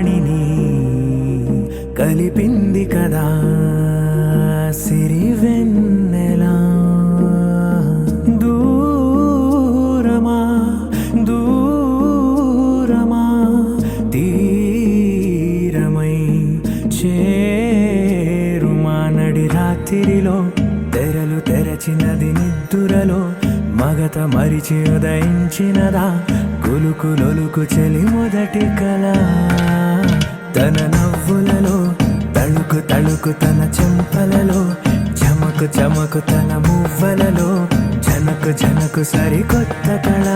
వాణిని కలిపింది కదా సిరివెన్నెలా. దూరమా దూరమా తీరమై చేరుమా నడి రాత్రిలో తెరలు తెరచినది నిద్దురలో మగత మరిచి ఉదయించినదా కులుకులొలుకు చెలి మొదటి కళ. తన నవ్వులలో తళుకు తళుకు తన చెంపలలో చమకు చమకు తన మువ్వలలో జనకు జనకు సరికొత్త కళ.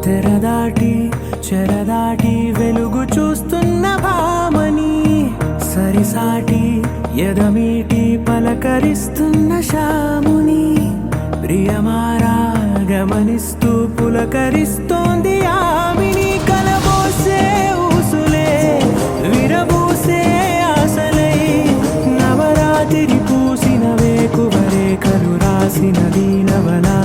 తెరదాటి చెరదాటి వెలుగు చూస్తున్న భామని సరిసాటి ఎదమీటి పలకరిస్తున్న శాముని ప్రియమారా గమనిస్తూ పులకరిస్తోంది ఆమిని. కలబోసే ఊసులే విరబూసే ఆశలై నవరాత్రి పూసిన వేకువరే కలు రాసిన దీనవలా.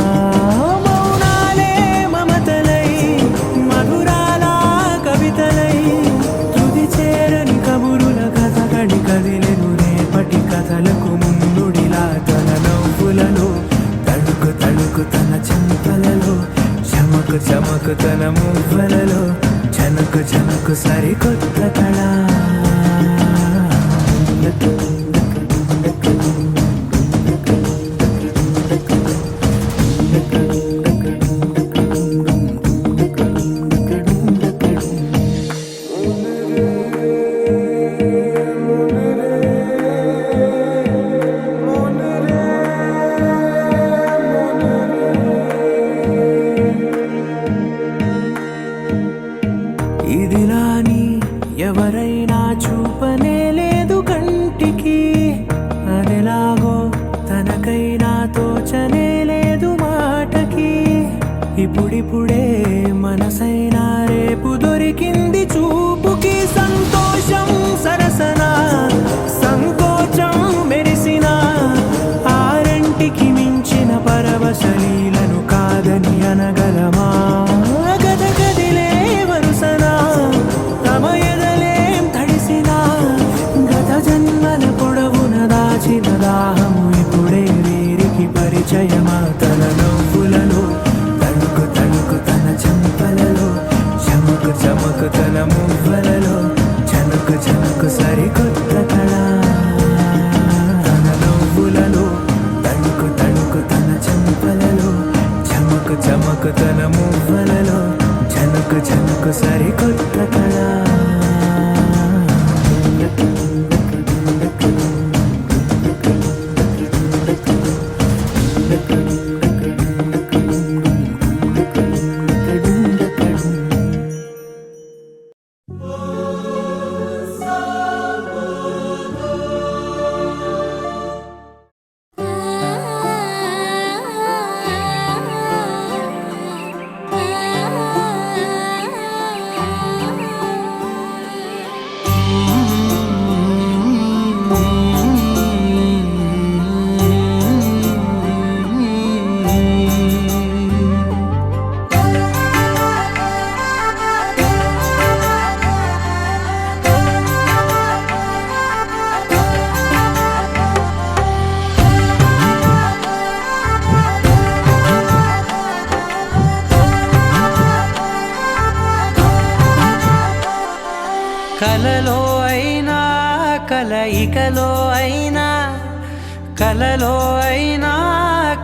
కథలకు ముందుడిలా తన నవ్వులలో తడుకు తడుకు తన చెంపలలో చమకు చమకు తన మువ్వలలో జనకు జనకు సరికొత్త కళ. ఇదిలాని ఎవరైనా చూపనే లేదు కంటికి అదెలాగో తనకైనా తోచనే లేదు మాటకి. ఇప్పుడిప్పుడే మనసైనా రేపు దొరికింది చూపుకి. సంతోషం సరసన సంకోచం మెరిసిన ఆరంటికి మించిన పరవశలీలను కాదని అనగలమా. దాహము ఇప్పుడే వీరికి పరిచయమా. తన నవ్వులలో తణుకు తణుకు తన చెంపలలో చమకు చమకు తన మువ్వలలో జనకు జనకు సరికొత్త కళ. తన నవ్వులలో తణుకు తణుకు తన చెంపలలో చమకు చమకు తన మువ్వలలో జనకు జనకు సరికొత్త కళ. కలలో అయినా కలయికలో అయినా కలలో అయినా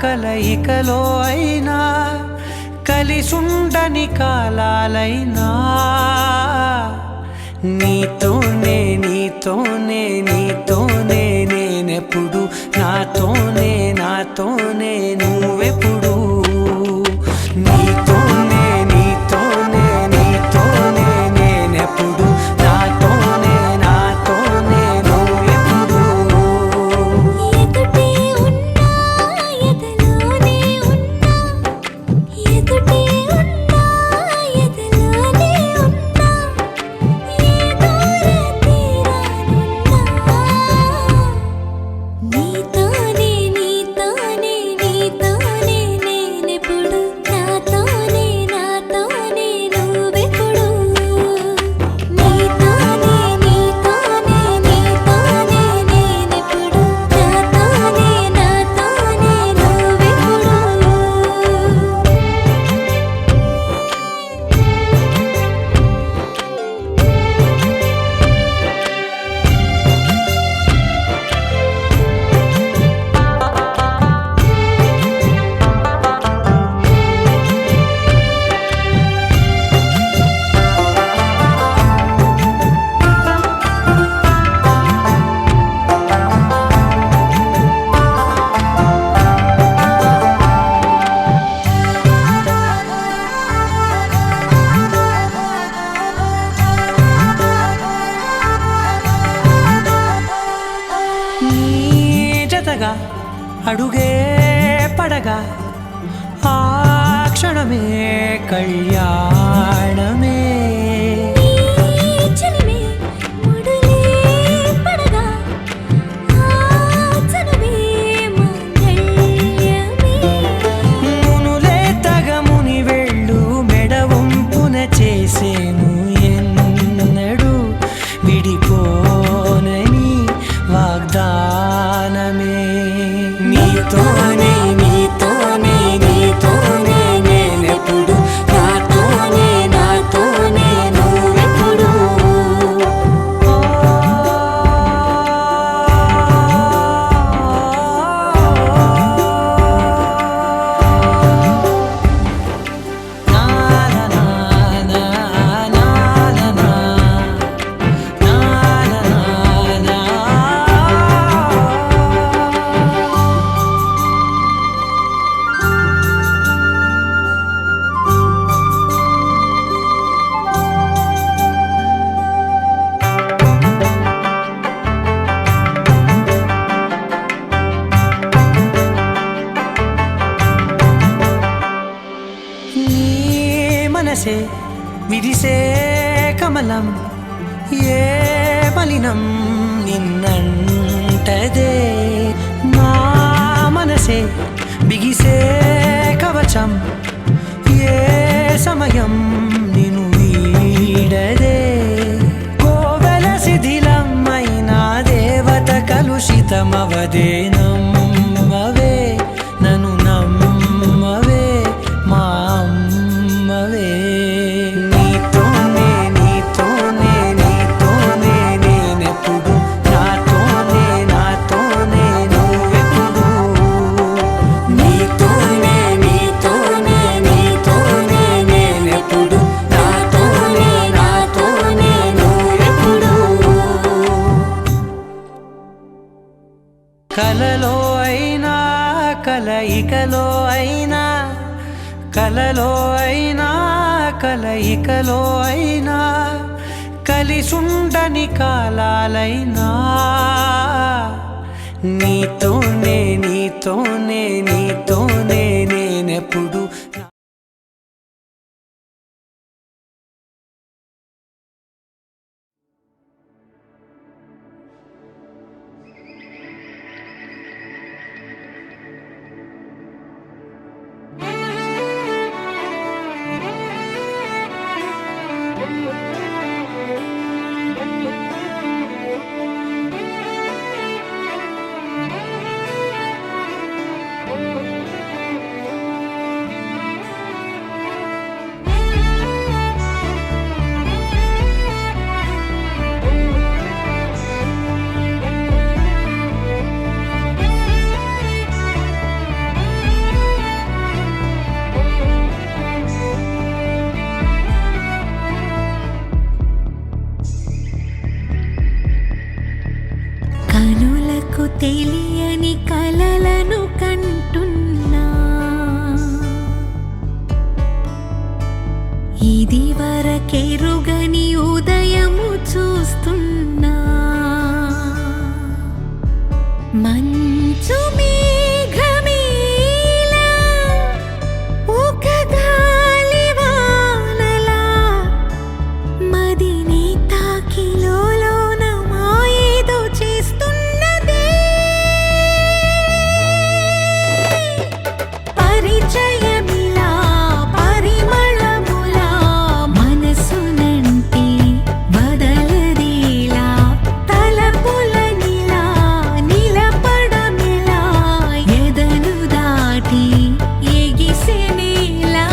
కలయికలో అయినా కలిసుండని కాలాలైనా నీతోనే నీతోనే నీతోనే నేనెప్పుడు నాతోనే నాతోనే నువ్వెప్పుడు నీతోనే నీతోనే నీతోనే నేనెప్పుడు నాతోనే నాతోనే నువ్వెప్పుడు ఎదుటే ఉన్నా ఎదలోనే ఉన్నా ఎదుటే ఉన్నా ఎదలోనే ఉన్నా ఏ దూర తీరానున్నా నీతోనే నీతోనే నీతోనే నేనెప్పుడు నాతోనే నాతోనే నువ్వెప్పుడు నీతోనే నీతోనే నీతోనే నేనెప్పుడు నాతోనే నాతోనే నువ్వెప్పుడు నీ జతగా అడుగే పడగా ఆ క్షణమే కళ్యాణమే చెలిమే ముడులే పడగా ఆచనమే మంగళ్యమే మునులే తగముని వెళ్ళు మెడవంపున చేసేను ఎన్నడు విడిపోనని వాగ్దానమే నీతోనే నీతోనే నీతోనే నేనెప్పుడు నాతోనే నాతోనే నువ్వెప్పుడు నా నా నా నా నా నా నా నా. నీ మనసే విరిసే కమలం ఏ మలినం నిన్నంటదే నా మనసే బిగిసే కవచం ఏ సమయం నిన్ను వీడదే కోవెల శిథిలమైన దేవత కలుషితమవదే నమ్మవే నన్ను నమ్మవే మా అమ్మవే నీతోనే నీతోనే నీతోనే నేనెప్పుడు నాతోనే నాతోనే నువ్వెప్పుడు నీతోనే నీతోనే నీతోనే నేనెప్పుడు నాతోనే నాతోనే నువ్వెప్పుడు కలలో అయినా కలయికలో అయినా కలలో అయినా కలయికలో అయినా కలిసుండని కాలాలైనా నీతోనే నీతోనే నీతోనే నేనెప్పుడు తెలియని కలలను కంటున్నా ఇది వరకెరుగని ఉదయము చూస్తున్నా మంచు మేఘమేలా ఒక గాలివానలా మదిని తాకిలోన మాయేదో చేస్తున్నదే పరిచయమిలా పరిమళములా మనసునంటి బదలదేలా తలపులనిలా నిలపడమిలా ఎదను దాటి ఎగిసెనేలా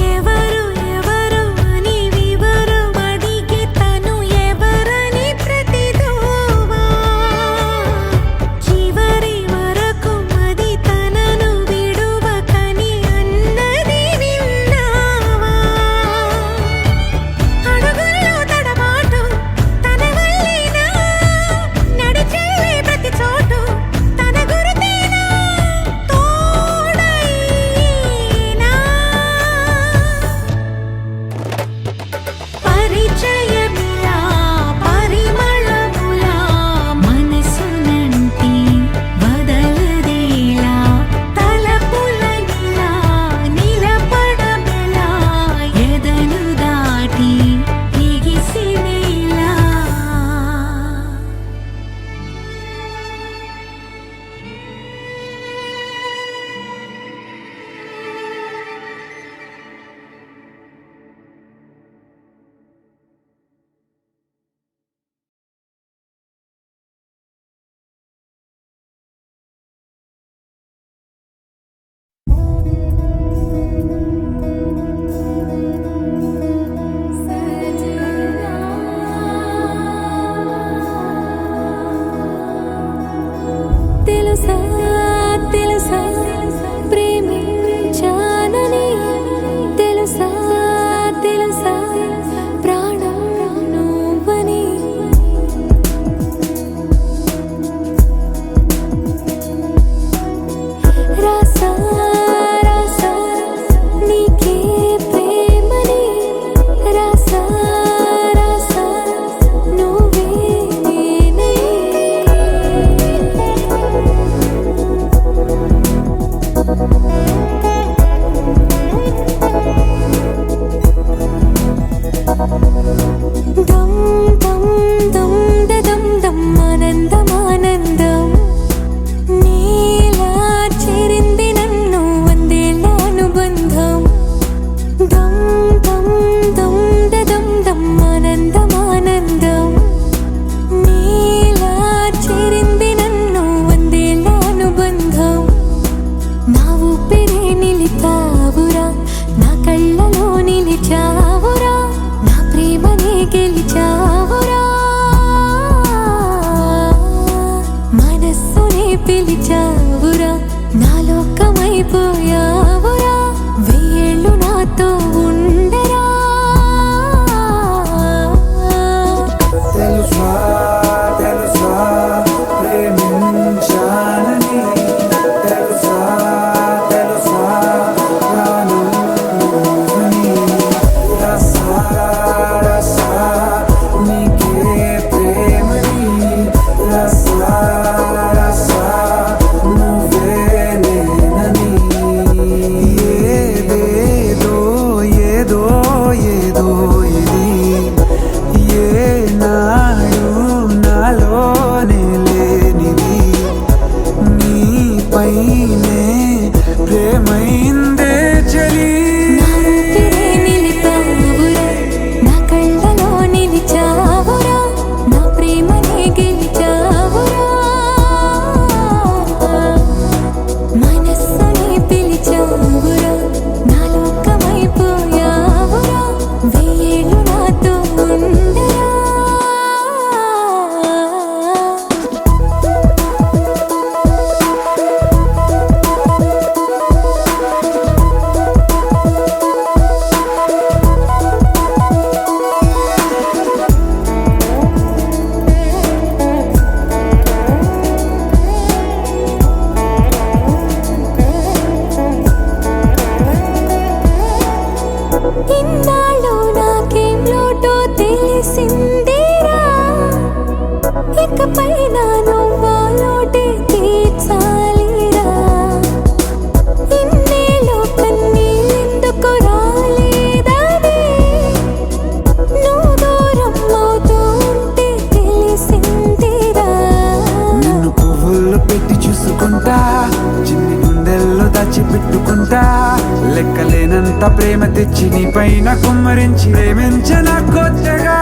ఎవరు ఎవరు అని వివరు అడిగి తను ఎవరని ప్రతిదోవా చివరి వరకు మది తనను విడువకని అన్నది విన్నావా అడుగుల్లో తడబాటు తన వల్లేనా నడిచేలే ప్రతి చోటు తన గురుతేనా తోడైనా పరిచయమిలా పరిమళములా మనసునంటి బదలదేలా తలపులనిలా నిలపడమెలా ఎదను దాటి ఎగిసినేలా తెలుసా తెలుసా ప్రేమించానని తెలుసా తెలుసా ప్రాణం నువ్వని రాసా రాసా నీకే ప్రేమని రాసా రాసా నువ్వే నేనై దమ్ దమ్ దమ్ దమ్ దమ్ ఆనందం ఆనందం నీలా చేరింది నన్ను వందేళ్ళ అనుబంధం దమ్ దమ్ దమ్ దమ్ దమ్ ఆనందం ఆనందం నీలా చేరింది నన్ను వందేళ్ళ అనుబంధం నా ఊపిరే నిలిపావురా నా కళ్ళలో నిలిచావురా నా ప్రేమనే గెలిచావురా మనస్సునే పిలిచావురా నా లోకమైపోయావురా వెయ్యేళ్ళు నాతో ఉండరా తెలుసా తెలుసా ప్రేమించానని తెలుసా తెలుసా ప్రాణం నువ్వని రసా రసా నీకే ప్రేమని రసా రసా నువ్వే నేనని ఏదేదో ఏదో ఏదో ఇది ఏనాడు నాలోనే లేనిది నీపైనే ప్రేమైందే చలి లెక్కలేనంత ప్రేమ తెచ్చి నీ పైన కుమ్మరించి ప్రేమించిన కొత్తగా